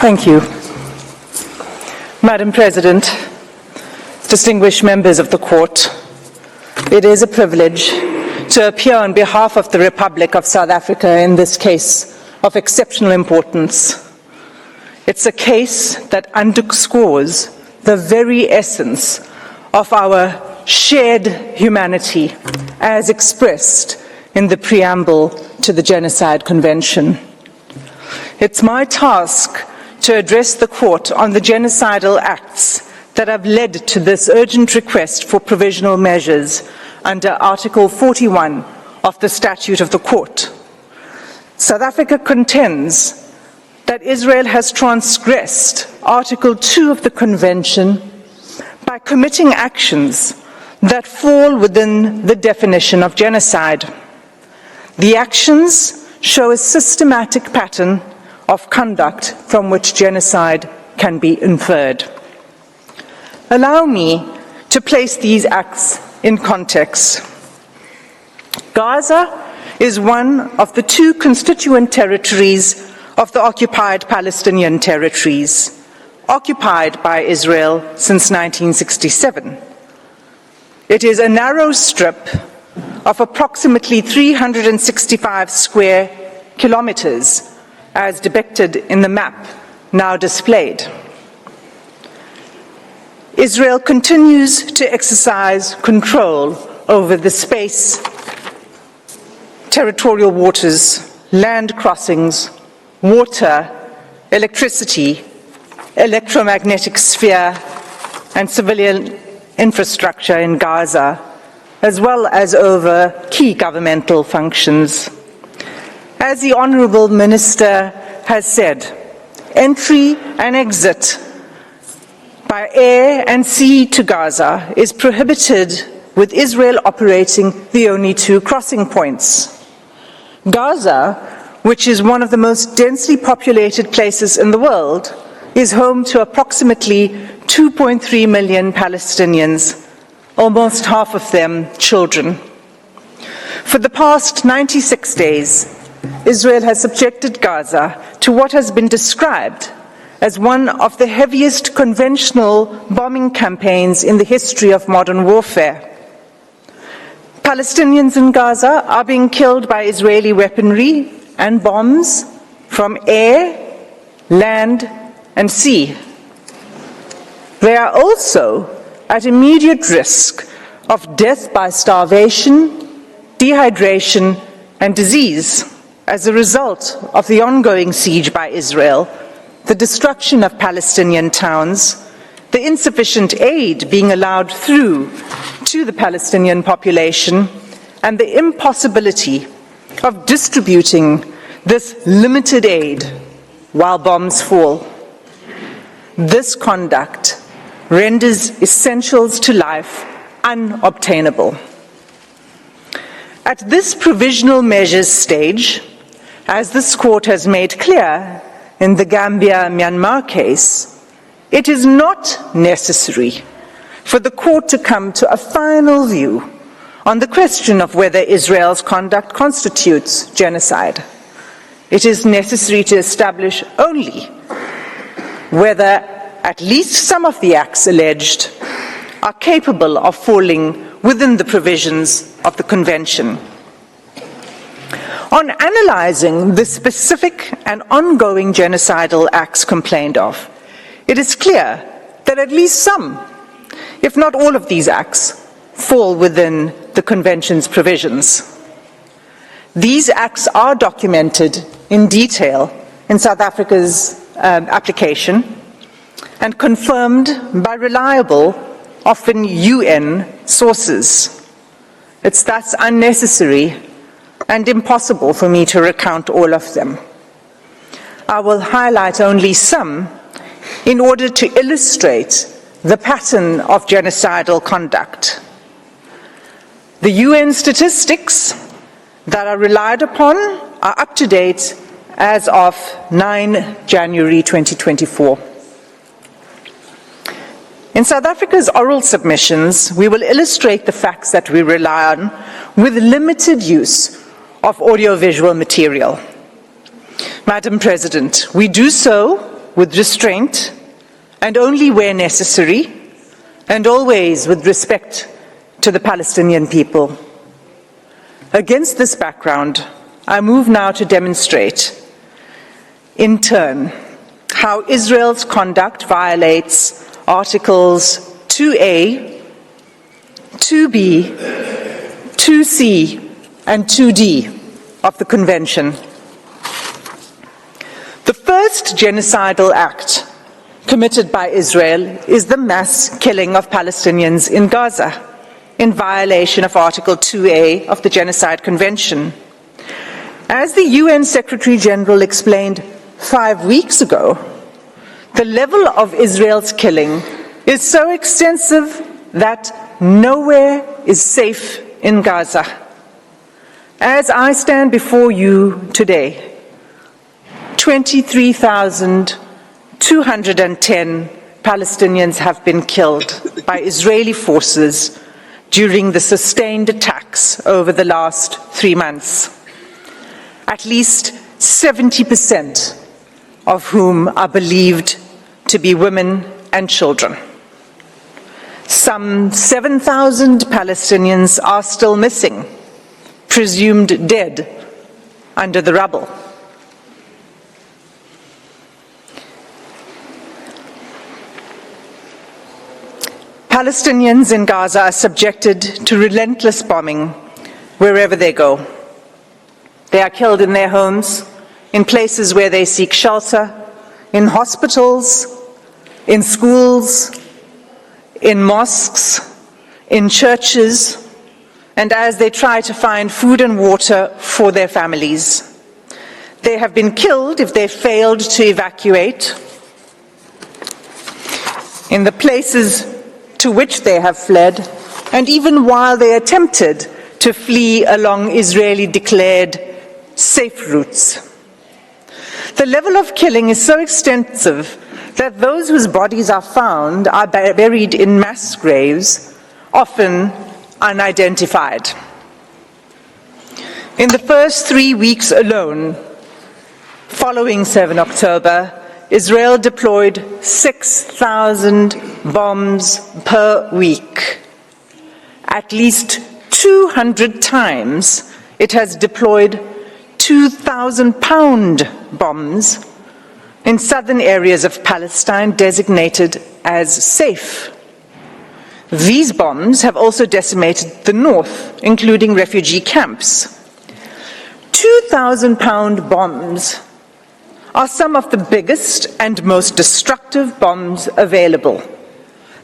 Thank you. Madam President, distinguished members of the Court, it is a privilege to appear on behalf of the Republic of South Africa in this case of exceptional importance. It's a case that underscores the very essence of our shared humanity as expressed in the preamble to the Genocide Convention. It's my task to address the Court on the genocidal acts that have led to this urgent request for provisional measures under Article 41 of the Statute of the Court. South Africa contends that Israel has transgressed Article 2 of the Convention by committing actions that fall within the definition of genocide. The actions show a systematic pattern of conduct from which genocide can be inferred. Allow me to place these acts in context. Gaza is one of the two constituent territories of the occupied Palestinian territories, occupied by Israel since 1967. It is a narrow strip of approximately 365 square kilometers, as depicted in the map now displayed. Israel continues to exercise control over the space, territorial waters, land crossings, water, electricity, electromagnetic sphere, and civilian infrastructure in Gaza, as well as over key governmental functions. As the Honourable Minister has said, entry and exit by air and sea to Gaza is prohibited, with Israel operating the only two crossing points. Gaza, which is one of the most densely populated places in the world, is home to approximately 2.3 million Palestinians, almost half of them children. For the past 96 days, Israel has subjected Gaza to what has been described as one of the heaviest conventional bombing campaigns in the history of modern warfare. Palestinians in Gaza are being killed by Israeli weaponry and bombs from air, land, and sea. They are also at immediate risk of death by starvation, dehydration, and disease as a result of the ongoing siege by Israel, the destruction of Palestinian towns, the insufficient aid being allowed through to the Palestinian population, and the impossibility of distributing this limited aid while bombs fall. This conduct renders essentials to life unobtainable. At this provisional measures stage, as this Court has made clear in the Gambia-Myanmar case, it is not necessary for the Court to come to a final view on the question of whether Israel's conduct constitutes genocide. It is necessary to establish only whether at least some of the acts alleged are capable of falling within the provisions of the Convention. On analyzing the specific and ongoing genocidal acts complained of, it is clear that at least some, if not all of these acts, fall within the Convention's provisions. These acts are documented in detail in South Africa's application and confirmed by reliable, often UN sources. It's thus unnecessary and impossible for me to recount all of them. I will highlight only some in order to illustrate the pattern of genocidal conduct. The UN statistics that are relied upon are up to date as of 9 January 2024. In South Africa's oral submissions, we will illustrate the facts that we rely on with limited use of audiovisual material. Madam President, we do so with restraint and only where necessary, and always with respect to the Palestinian people. Against this background, I move now to demonstrate, in turn, how Israel's conduct violates Articles 2A, 2B, 2C, and 2D of the Convention. The first genocidal act committed by Israel is the mass killing of Palestinians in Gaza, in violation of Article 2A of the Genocide Convention. As the UN Secretary-General explained 5 weeks ago, the level of Israel's killing is so extensive that nowhere is safe in Gaza. As I stand before you today, 23,210 Palestinians have been killed by Israeli forces during the sustained attacks over the last 3 months. At least 70% of whom are believed to be women and children. Some 7,000 Palestinians are still missing, presumed dead under the rubble. Palestinians in Gaza are subjected to relentless bombing wherever they go. They are killed in their homes, in places where they seek shelter, in hospitals, in schools, in mosques, in churches, and as they try to find food and water for their families. They have been killed if they failed to evacuate. In the places to which they have fled, and even while they attempted to flee along Israeli-declared safe routes. The level of killing is so extensive that those whose bodies are found are buried in mass graves, often unidentified. In the first 3 weeks alone, following 7 October, Israel deployed 6,000 bombs per week. At least 200 times it has deployed 2,000-pound bombs in southern areas of Palestine designated as safe. These bombs have also decimated the north, including refugee camps. 2,000-pound bombs are some of the biggest and most destructive bombs available.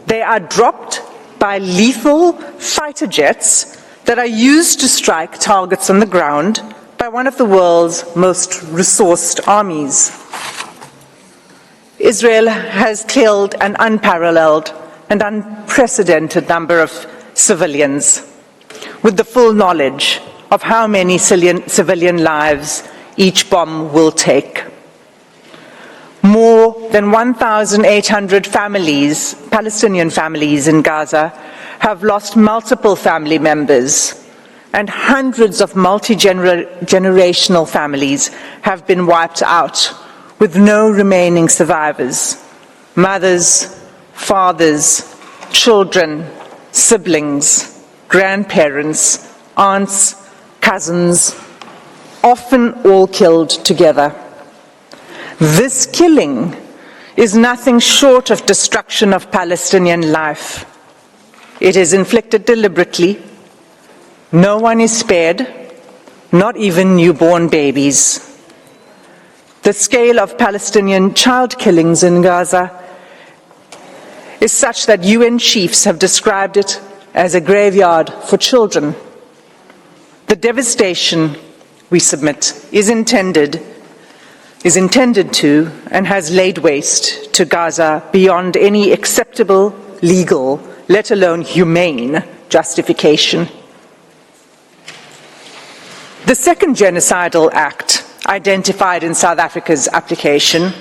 They are dropped by lethal fighter jets that are used to strike targets on the ground by one of the world's most resourced armies. Israel has killed an unparalleled and unprecedented number of civilians, with the full knowledge of how many civilian lives each bomb will take. More than 1,800 families, Palestinian families in Gaza, have lost multiple family members, and hundreds of multi-generational families have been wiped out, with no remaining survivors. Mothers, fathers, children, siblings, grandparents, aunts, cousins, often all killed together. This killing is nothing short of destruction of Palestinian life. It is inflicted deliberately. No one is spared, not even newborn babies. The scale of Palestinian child killings in Gaza is such that UN chiefs have described it as a graveyard for children. The devastation, we submit, is intended to and has laid waste to Gaza beyond any acceptable legal, let alone humane, justification. The second genocidal act identified in South Africa's application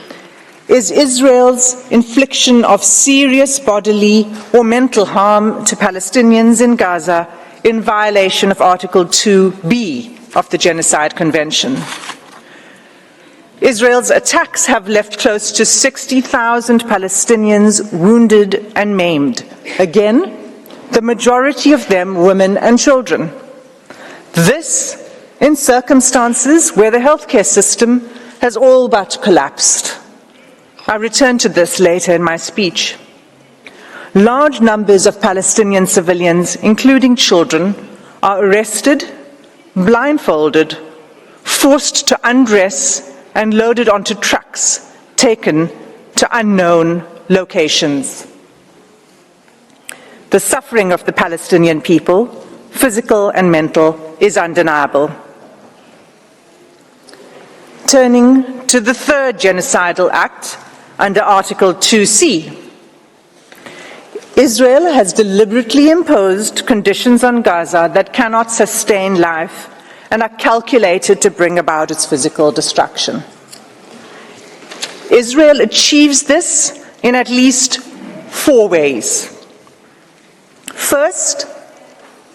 is Israel's infliction of serious bodily or mental harm to Palestinians in Gaza in violation of Article 2B of the Genocide Convention. Israel's attacks have left close to 60,000 Palestinians wounded and maimed. Again, the majority of them women and children. This in circumstances where the healthcare system has all but collapsed. I'll return to this later in my speech. Large numbers of Palestinian civilians, including children, are arrested, blindfolded, forced to undress, and loaded onto trucks, taken to unknown locations. The suffering of the Palestinian people, physical and mental, is undeniable. Turning to the third genocidal act under Article 2C. Israel has deliberately imposed conditions on Gaza that cannot sustain life and are calculated to bring about its physical destruction. Israel achieves this in at least 4 ways. First,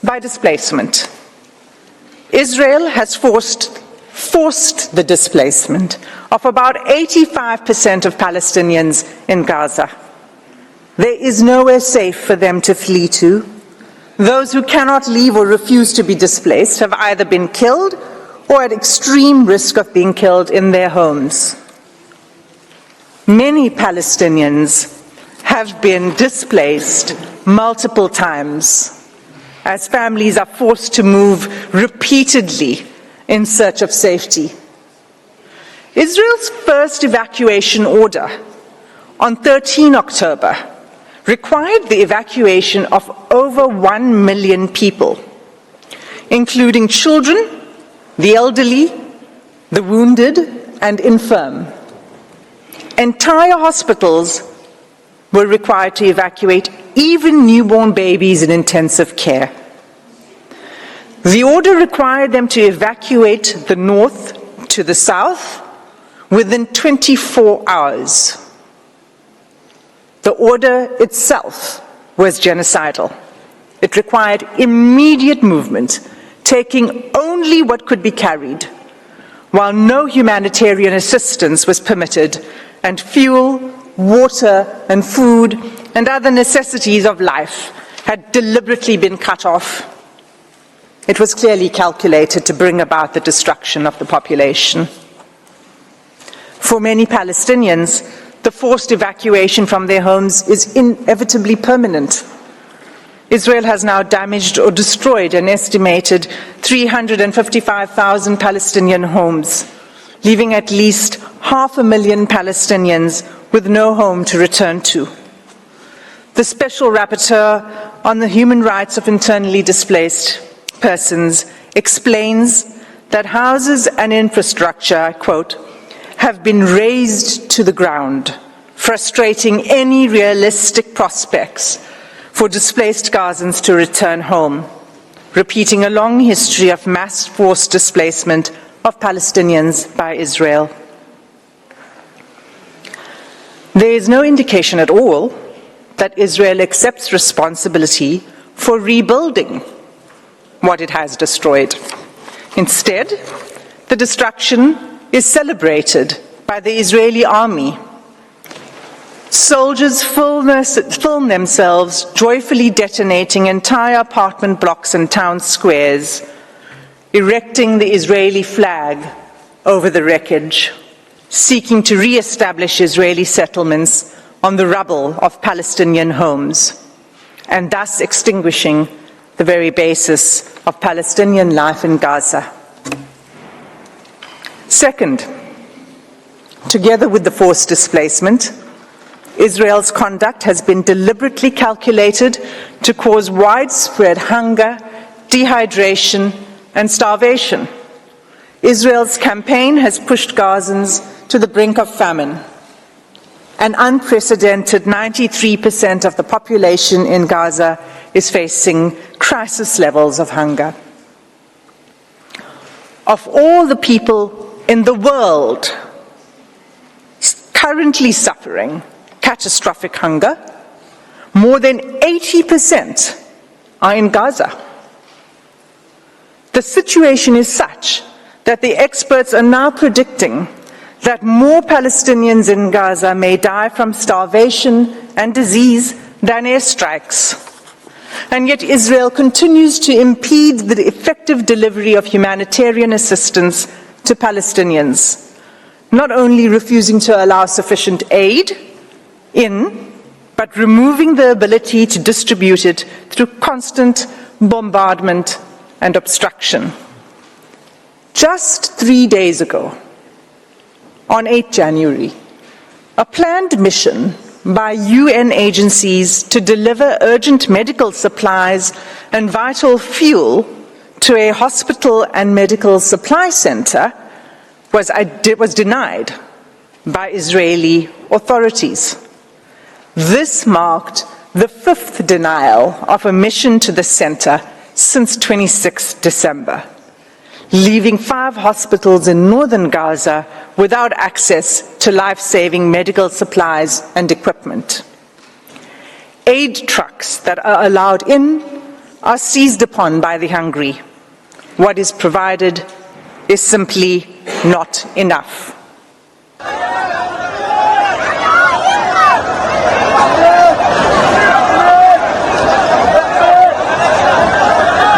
by displacement. Israel has forced the displacement of about 85% of Palestinians in Gaza. There is nowhere safe for them to flee to. Those who cannot leave or refuse to be displaced have either been killed or at extreme risk of being killed in their homes. Many Palestinians have been displaced multiple times as families are forced to move repeatedly in search of safety. Israel's first evacuation order on 13 October required the evacuation of over 1 million people, including children, the elderly, the wounded, and infirm. Entire hospitals were required to evacuate, even newborn babies in intensive care. The order required them to evacuate the north to the south within 24 hours. The order itself was genocidal. It required immediate movement, taking only what could be carried, while no humanitarian assistance was permitted, and fuel, water, and food, and other necessities of life had deliberately been cut off. It was clearly calculated to bring about the destruction of the population. For many Palestinians, the forced evacuation from their homes is inevitably permanent. Israel has now damaged or destroyed an estimated 355,000 Palestinian homes, leaving at least 500,000 Palestinians with no home to return to. The Special Rapporteur on the Human Rights of Internally Displaced Persons explains that houses and infrastructure, I quote, have been razed to the ground, frustrating any realistic prospects for displaced Gazans to return home, repeating a long history of mass forced displacement of Palestinians by Israel. There is no indication at all that Israel accepts responsibility for rebuilding what it has destroyed. Instead, the destruction is celebrated by the Israeli army. Soldiers film themselves joyfully detonating entire apartment blocks and town squares, erecting the Israeli flag over the wreckage, seeking to re-establish Israeli settlements on the rubble of Palestinian homes, and thus extinguishing the very basis of Palestinian life in Gaza. Second, together with the forced displacement, Israel's conduct has been deliberately calculated to cause widespread hunger, dehydration, and starvation. Israel's campaign has pushed Gazans to the brink of famine. An unprecedented 93% of the population in Gaza is facing crisis levels of hunger. Of all the people in the world currently suffering catastrophic hunger, more than 80% are in Gaza. The situation is such that the experts are now predicting that more Palestinians in Gaza may die from starvation and disease than airstrikes. And yet Israel continues to impede the effective delivery of humanitarian assistance to Palestinians, not only refusing to allow sufficient aid in, but removing the ability to distribute it through constant bombardment and obstruction. Just 3 days ago, on 8 January, a planned mission by UN agencies to deliver urgent medical supplies and vital fuel to a hospital and medical supply center was denied by Israeli authorities. This marked the 5th denial of a mission to the center since 26 December, leaving 5 hospitals in northern Gaza without access to life-saving medical supplies and equipment. Aid trucks that are allowed in are seized upon by the hungry. What is provided is simply not enough.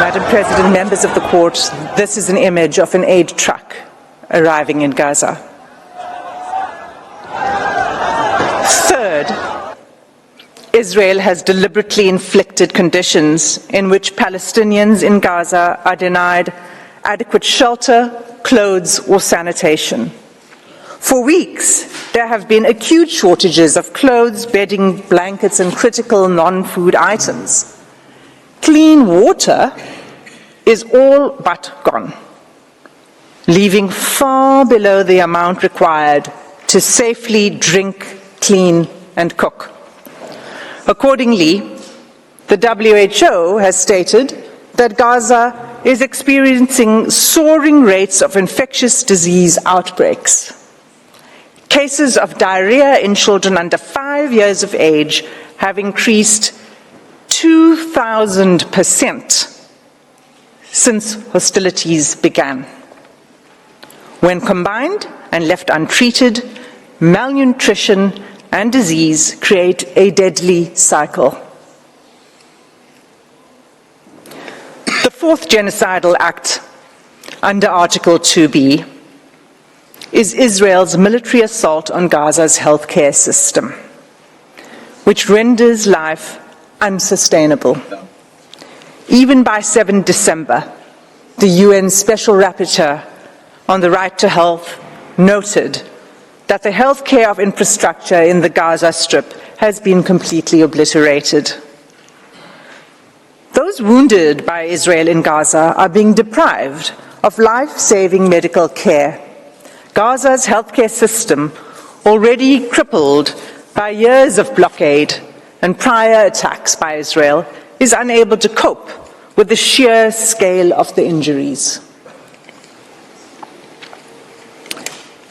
Madam President, members of the court, this is an image of an aid truck arriving in Gaza. Third, Israel has deliberately inflicted conditions in which Palestinians in Gaza are denied adequate shelter, clothes, or sanitation. For weeks, there have been acute shortages of clothes, bedding, blankets, and critical non-food items. Clean water is all but gone, leaving far below the amount required to safely drink, clean, and cook. Accordingly, the WHO has stated that Gaza is experiencing soaring rates of infectious disease outbreaks. Cases of diarrhea in children under 5 years of age have increased 2,000% since hostilities began. When combined and left untreated, malnutrition and disease create a deadly cycle. The 4th genocidal act under Article 2B is Israel's military assault on Gaza's healthcare system, which renders life unsustainable. Even by 7 December, the UN Special Rapporteur on the right to health noted that the healthcare infrastructure in the Gaza Strip has been completely obliterated. Those wounded by Israel in Gaza are being deprived of life-saving medical care. Gaza's healthcare system, already crippled by years of blockade and prior attacks by Israel, is unable to cope with the sheer scale of the injuries.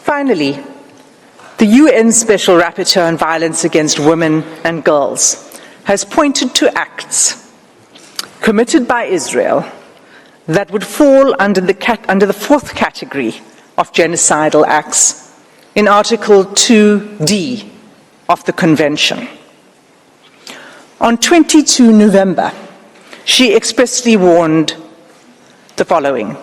Finally, the UN Special Rapporteur on Violence Against Women and Girls has pointed to acts committed by Israel that would fall under the 4th category of genocidal acts in Article 2D of the Convention. On 22 November, she expressly warned the following: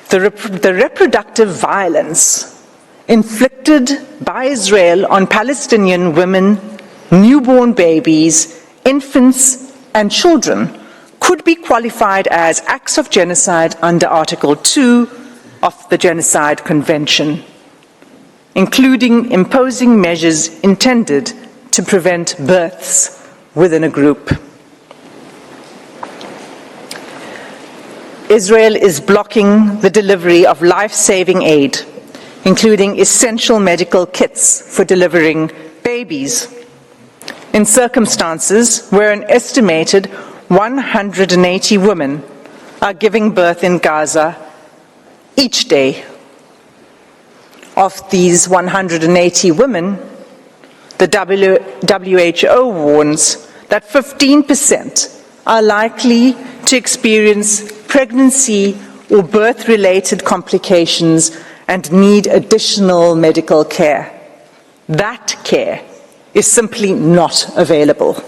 the reproductive violence inflicted by Israel on Palestinian women, newborn babies, infants, and children could be qualified as acts of genocide under Article 2 of the Genocide Convention, including imposing measures intended to prevent births within a group. Israel is blocking the delivery of life-saving aid, including essential medical kits for delivering babies, in circumstances where an estimated 180 women are giving birth in Gaza each day. Of these 180 women, the WHO warns that 15% are likely to experience pregnancy or birth-related complications and need additional medical care. That care is simply not available.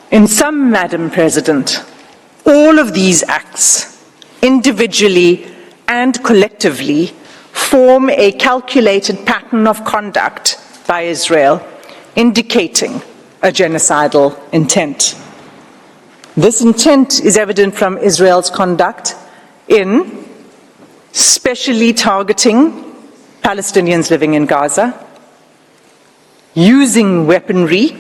In sum, Madam President, all of these acts, individually and collectively, form a calculated pattern of conduct by Israel, indicating a genocidal intent. This intent is evident from Israel's conduct in specially targeting Palestinians living in Gaza, using weaponry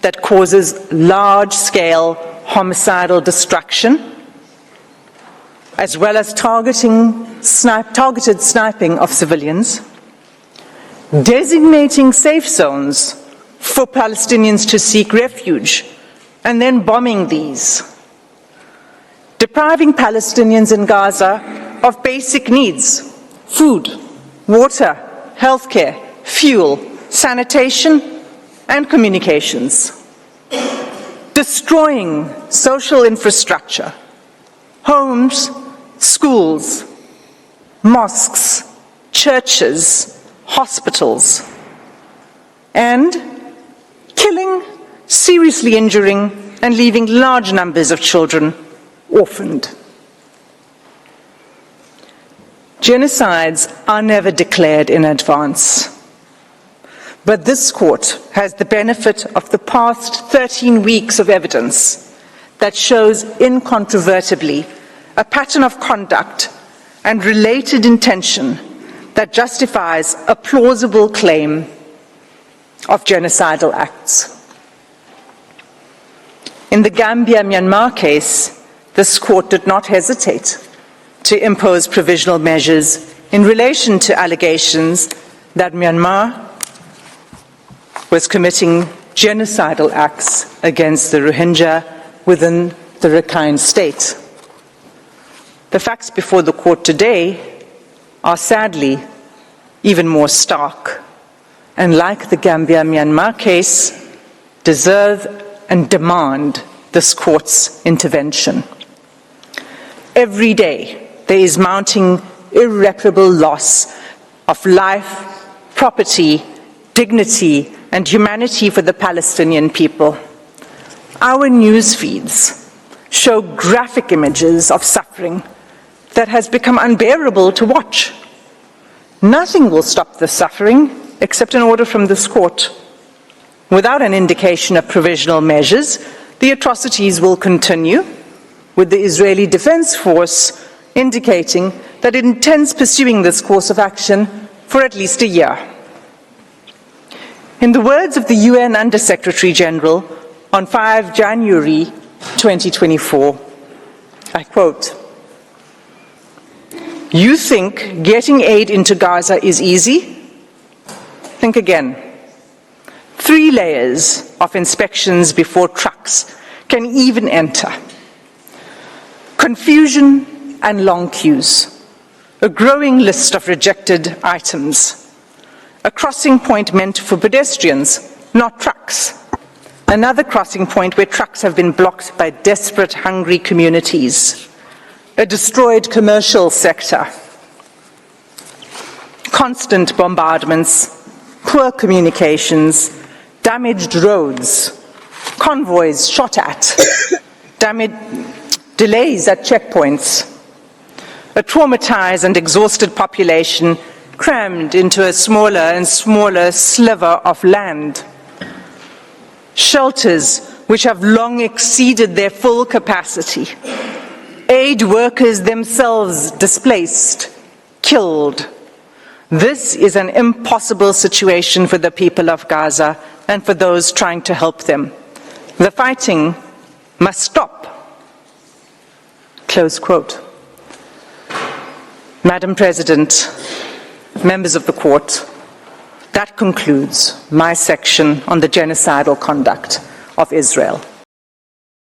that causes large-scale homicidal destruction, as well as targeted sniping of civilians, designating safe zones for Palestinians to seek refuge, and then bombing these, depriving Palestinians in Gaza of basic needs: food, water, healthcare, fuel, sanitation, and communications, destroying social infrastructure, homes, schools, mosques, churches, hospitals, and killing, seriously injuring, and leaving large numbers of children orphaned. Genocides are never declared in advance. But this court has the benefit of the past 13 weeks of evidence that shows incontrovertibly a pattern of conduct and related intention that justifies a plausible claim of genocidal acts. In the Gambia-Myanmar case, this court did not hesitate to impose provisional measures in relation to allegations that Myanmar was committing genocidal acts against the Rohingya within the Rakhine state. The facts before the court today are sadly even more stark, and like the Gambia-Myanmar case, deserve and demand this court's intervention. Every day there is mounting irreparable loss of life, property, dignity, and humanity for the Palestinian people. Our news feeds show graphic images of suffering that has become unbearable to watch. Nothing will stop the suffering except an order from this court. Without an indication of provisional measures, the atrocities will continue, with the Israeli Defense Force indicating that it intends pursuing this course of action for at least a year. In the words of the UN Under-Secretary General on 5 January 2024, I quote, "You think getting aid into Gaza is easy? Think again. 3 layers of inspections before trucks can even enter. Confusion and long queues. A growing list of rejected items. A crossing point meant for pedestrians, not trucks. Another crossing point where trucks have been blocked by desperate, hungry communities. A destroyed commercial sector. Constant bombardments, poor communications, damaged roads, convoys shot at, delays at checkpoints. A traumatized and exhausted population crammed into a smaller and smaller sliver of land. Shelters which have long exceeded their full capacity. Aid workers themselves displaced, killed. This is an impossible situation for the people of Gaza and for those trying to help them. The fighting must stop." Close quote. Madam President, members of the court, that concludes my section on the genocidal conduct of Israel.